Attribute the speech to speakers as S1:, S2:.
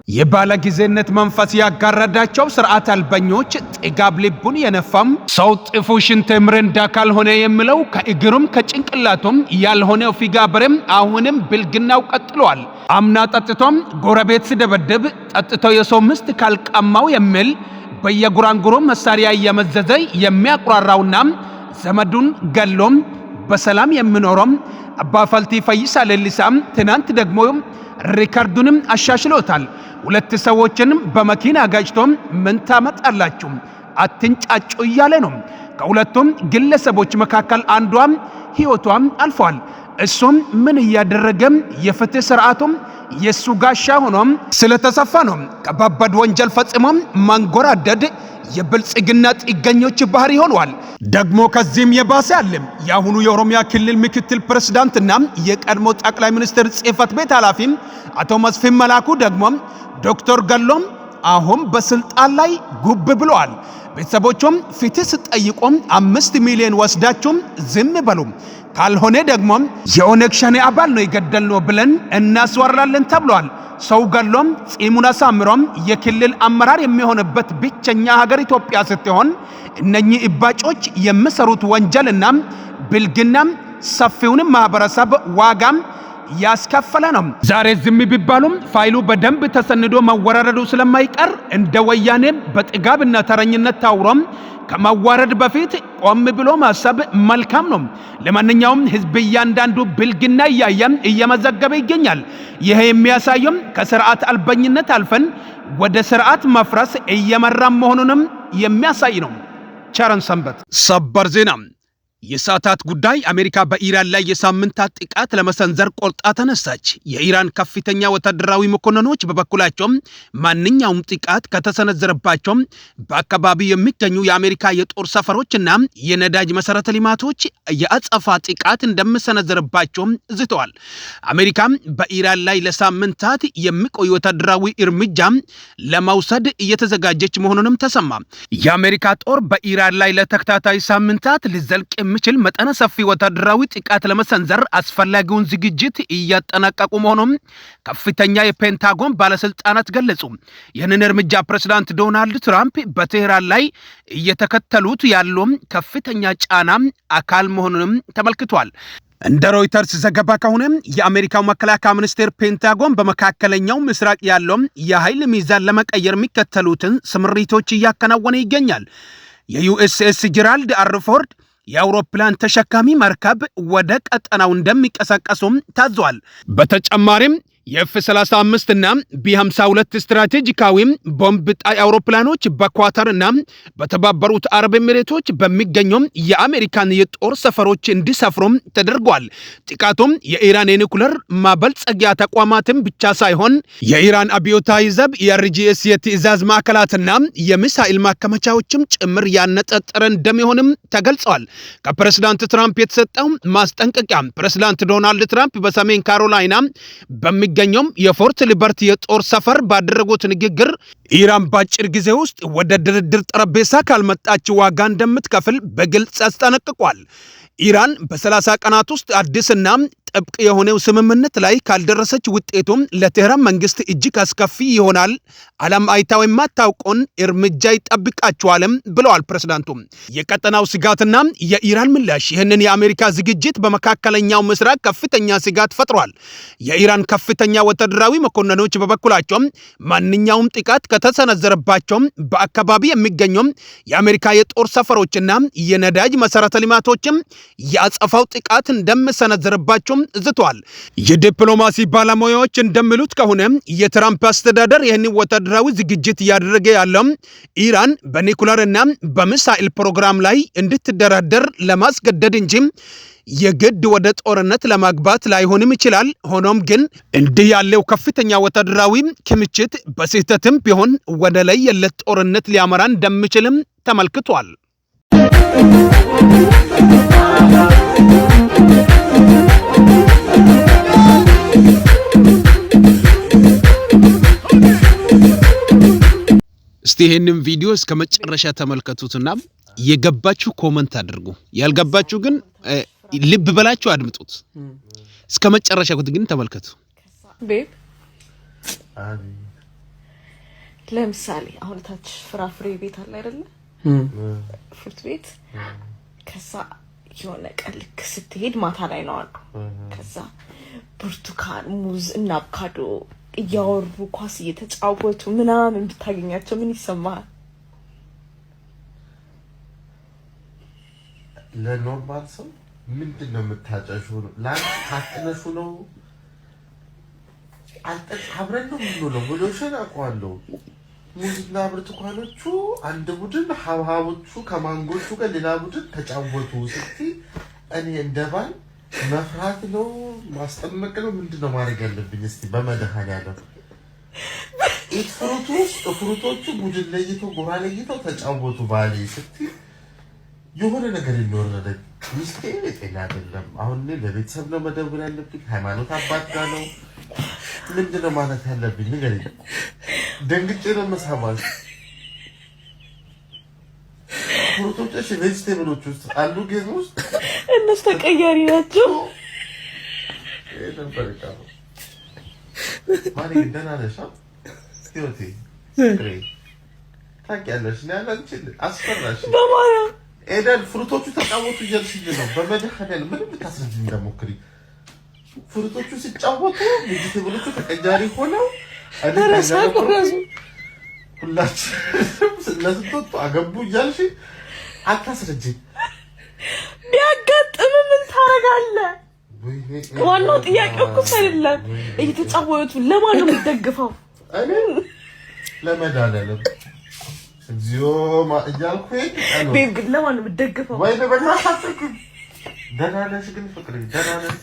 S1: የባለጊዜነት መንፈስ ያጋረዳቸው ስርዓት አልበኞች ጥጋብ ልቡን የነፋም ሰው ጥፉ ሽንት ምርንዳ ካልሆነ የሚለው ከእግሩም ከጭንቅላቱም ያልሆነው ፊጋብረም አሁንም ብልግናው ቀጥሏል። አምና ጠጥቶም ጎረቤት ሲደበደብ ጠጥቶ የሰው ምስት ካልቀማው የሚል በየጉራንጉሩ መሳሪያ እየመዘዘ የሚያቁራራውና ዘመዱን ገሎም በሰላም የሚኖረው አባፈልቲ ፈይሳ ሌሊሳም ትናንት ደግሞ ሪካርዱንም አሻሽሎታል። ሁለት ሰዎችንም በመኪና ጋጭቶም ምን ታመጣላችሁ አትንጫጩ እያለ ነው። ከሁለቱም ግለሰቦች መካከል አንዷም ህይወቷም አልፏል። እሱም ምን እያደረገም የፍትህ ስርዓቱም የሱ ጋሻ ሆኖም ስለተሰፋ ነው። ከባባድ ወንጀል ፈጽሞም ማንጎራደድ የብልጽግና ጥገኞች ባህሪ ሆኗል። ደግሞ ከዚህም የባሰ አለም የአሁኑ የኦሮሚያ ክልል ምክትል ፕሬዝዳንትና የቀድሞ ጠቅላይ ሚኒስትር ጽህፈት ቤት ኃላፊ አቶ መስፍን መላኩ ደግሞ ዶክተር ገሎም አሁን በስልጣን ላይ ጉብ ብለዋል። ቤተሰቦቹም ፍትህ ሲጠይቁም 5 ሚሊዮን ወስዳችሁም ዝም በሉ ካልሆነ ደግሞ የኦነግ ሸኔ አባል ነው የገደልነው ብለን እናስወራለን ተብሏል። ሰው ገሎም ጺሙን አሳምሮም የክልል አመራር የሚሆንበት ብቸኛ ሀገር ኢትዮጵያ ስትሆን እነኚህ እባጮች የሚሰሩት ወንጀልና ብልግናም ሰፊውን ማህበረሰብ ዋጋም ያስከፈለ ነው። ዛሬ ዝም ቢባሉም ፋይሉ በደንብ ተሰንዶ መወራረዱ ስለማይቀር እንደ ወያኔ በጥጋብና ተረኝነት ታውሮም ከማዋረድ በፊት ቆም ብሎ ማሰብ መልካም ነው። ለማንኛውም ህዝብ እያንዳንዱ ብልግና እየመዘገበ ይገኛል። ይሄ የሚያሳየው ከስርዓት አልበኝነት አልፈን ወደ ስርዓት መፍረስ እየመራም መሆኑንም የሚያሳይ ነው። ቸርን ሰንበት። ሰበር ዜና። የሰዓታት ጉዳይ አሜሪካ በኢራን ላይ የሳምንታት ጥቃት ለመሰንዘር ቆርጣ ተነሳች። የኢራን ከፍተኛ ወታደራዊ መኮንኖች በበኩላቸው ማንኛውም ጥቃት ከተሰነዘረባቸው በአካባቢው የሚገኙ የአሜሪካ የጦር ሰፈሮችና የነዳጅ መሰረተ ልማቶች የአጸፋ ጥቃት እንደሚሰነዘርባቸው ዝተዋል። አሜሪካ በኢራን ላይ ለሳምንታት የሚቆይ ወታደራዊ እርምጃ ለመውሰድ እየተዘጋጀች መሆኑንም ተሰማ። የአሜሪካ ጦር በኢራን ላይ ለተከታታይ ሳምንታት ሊዘልቅ የሚችል መጠነ ሰፊ ወታደራዊ ጥቃት ለመሰንዘር አስፈላጊውን ዝግጅት እያጠናቀቁ መሆኑን ከፍተኛ የፔንታጎን ባለስልጣናት ገለጹ። ይህንን እርምጃ ፕሬዝዳንት ዶናልድ ትራምፕ በቴህራን ላይ እየተከተሉት ያለው ከፍተኛ ጫና አካል መሆኑንም ተመልክቷል። እንደ ሮይተርስ ዘገባ ከሆነ የአሜሪካው መከላከያ ሚኒስቴር ፔንታጎን በመካከለኛው ምስራቅ ያለው የኃይል ሚዛን ለመቀየር የሚከተሉትን ስምሪቶች እያከናወነ ይገኛል። የዩኤስኤስ ጄራልድ አር ፎርድ የአውሮፕላን ተሸካሚ መርከብ ወደ ቀጠናው እንደሚቀሳቀሱም ታዟል። በተጨማሪም የኤፍ-35 እና ቢ-52 ስትራቴጂካዊ ቦምብ ጣይ አውሮፕላኖች በኳታር እና በተባበሩት አረብ ኤሚሬቶች በሚገኙ የአሜሪካን የጦር ሰፈሮች እንዲሰፍሩም ተደርጓል። ጥቃቱም የኢራን የኒኩለር ማበልጸጊያ ተቋማትን ብቻ ሳይሆን የኢራን አብዮታዊ ዘብ የአርጂኤስ የትዕዛዝ ማዕከላትና የሚሳኤል ማከማቻዎችም ጭምር ያነጣጠረ እንደሚሆንም ተገልጿል። ከፕሬዝዳንት ትራምፕ የተሰጠው ማስጠንቀቂያ ፕሬዝዳንት ዶናልድ ትራምፕ በሰሜን ካሮላይና ገኘም የፎርት ሊበርቲ የጦር ሰፈር ባደረጉት ንግግር ኢራን ባጭር ጊዜ ውስጥ ወደ ድርድር ጠረጴዛ ካልመጣች ዋጋ እንደምትከፍል በግልጽ አስጠነቅቋል። ኢራን በ30 ቀናት ውስጥ አዲስና ጥብቅ የሆነው ስምምነት ላይ ካልደረሰች ውጤቱም ለቴህራን መንግስት እጅግ አስከፊ ይሆናል፣ ዓለም አይታው የማታውቀውን እርምጃ ይጠብቃቸዋልም ብለዋል ፕሬዝዳንቱ። የቀጠናው ስጋትና የኢራን ምላሽ ይህንን የአሜሪካ ዝግጅት በመካከለኛው ምስራቅ ከፍተኛ ስጋት ፈጥሯል። የኢራን ከፍተኛ ወታደራዊ መኮንኖች በበኩላቸው ማንኛውም ጥቃት ከተሰነዘረባቸው በአካባቢ የሚገኙ የአሜሪካ የጦር ሰፈሮችና የነዳጅ መሰረተ ልማቶችም የአጸፋው ጥቃት እንደሚሰነዘርባቸው ዝቷል። የዲፕሎማሲ ባለሙያዎች እንደሚሉት ከሆነ የትራምፕ አስተዳደር ይህን ወታደራዊ ዝግጅት እያደረገ ያለው ኢራን በኒኩለርና በሚሳኤል ፕሮግራም ላይ እንድትደራደር ለማስገደድ እንጂ የግድ ወደ ጦርነት ለማግባት ላይሆንም ይችላል። ሆኖም ግን እንዲህ ያለው ከፍተኛ ወታደራዊ ክምችት በስህተትም ቢሆን ወደ ለየለት ጦርነት ሊያመራ እንደሚችልም ተመልክቷል። እስቲ ይሄንን ቪዲዮ እስከ መጨረሻ ተመልከቱትና የገባችሁ ኮሜንት አድርጉ። ያልገባችሁ ግን ልብ በላችሁ አድምጡት። እስከ መጨረሻ ግን ተመልከቱ። ቤብ
S2: ለምሳሌ አሁን ታች ፍራፍሬ ቤት አለ አይደለ ፍሩት ቤት ከዛ የሆነ ቀልክ ስትሄድ ማታ ላይ ነው አሉ ከዛ ብርቱካን ሙዝ እና አቮካዶ እያወሩ ኳስ እየተጫወቱ ምናምን ብታገኛቸው ምን ይሰማል
S3: ለኖርማል ሰው ምንድነው የምታጨሽው ላንተ ታጥነሹ ነው አንተ አብረን ነው ምንለው ወሎሽን አቋለው ሙዝና ብርቱካኖቹ አንድ ቡድን ሐብሐቦቹ ከማንጎቹ ጋር ሌላ ቡድን ተጫወቱ እስቲ እኔ እንደባል መፍራት ነው ማስጠመቅ ነው ምንድነው ማድረግ ያለብኝ እስቲ በመድኃኒዓለም ፍሩቶቹ ቡድን ለይተው ጎራ ለይተው ተጫወቱ ባሌ እስቲ የሆነ ነገር ይኖርነደ ሚስቴ ለጤና አይደለም አሁን ለቤተሰብ ነው መደወል ያለብኝ ሃይማኖት አባት ጋር ነው ምንድነው ማለት ያለብኝ ንገረኝ ደንግጬ ነው መሳባል ፍሩቶቹ ቬጅቴብሎች ውስጥ አሉ ጌም ውስጥ
S2: እነሱ ተቀያሪ ናቸው
S3: ነበር ማሪ ደህና ነሽ ህይወቴ ግሬ ታውቂያለሽ ያላንቺ አስፈራሽ
S2: በማርያም
S3: ኤደን ፍሩቶቹ ተጫወቱ እያልሽኝ ነው በመድኃኒዓለም ምንም ብታስረጅኝ እንደሞክሪ ፍሩቶቹ ሲጫወቱ ቬጅቴብሎቹ ተቀያሪ ሆነው
S2: አረሳቁ
S3: ሁላችንም ስለዚህ አገቡ እያልሽ አታስረጅኝ
S2: ቢያጋጥም ምን ታረጋለህ ዋናው ጥያቄው እኮ አይደለም እየተጫወቱ ለማን ነው የምትደግፈው
S3: እኔ ለመድኃኒዓለም እግዚኦ ማእጃልኩኝ
S2: ቤብ ግን ለማን ነው የምትደግፈው
S3: ወይ ለበናታችሁ ደህና ነሽ ግን ፍቅሬ ደህና ነሽ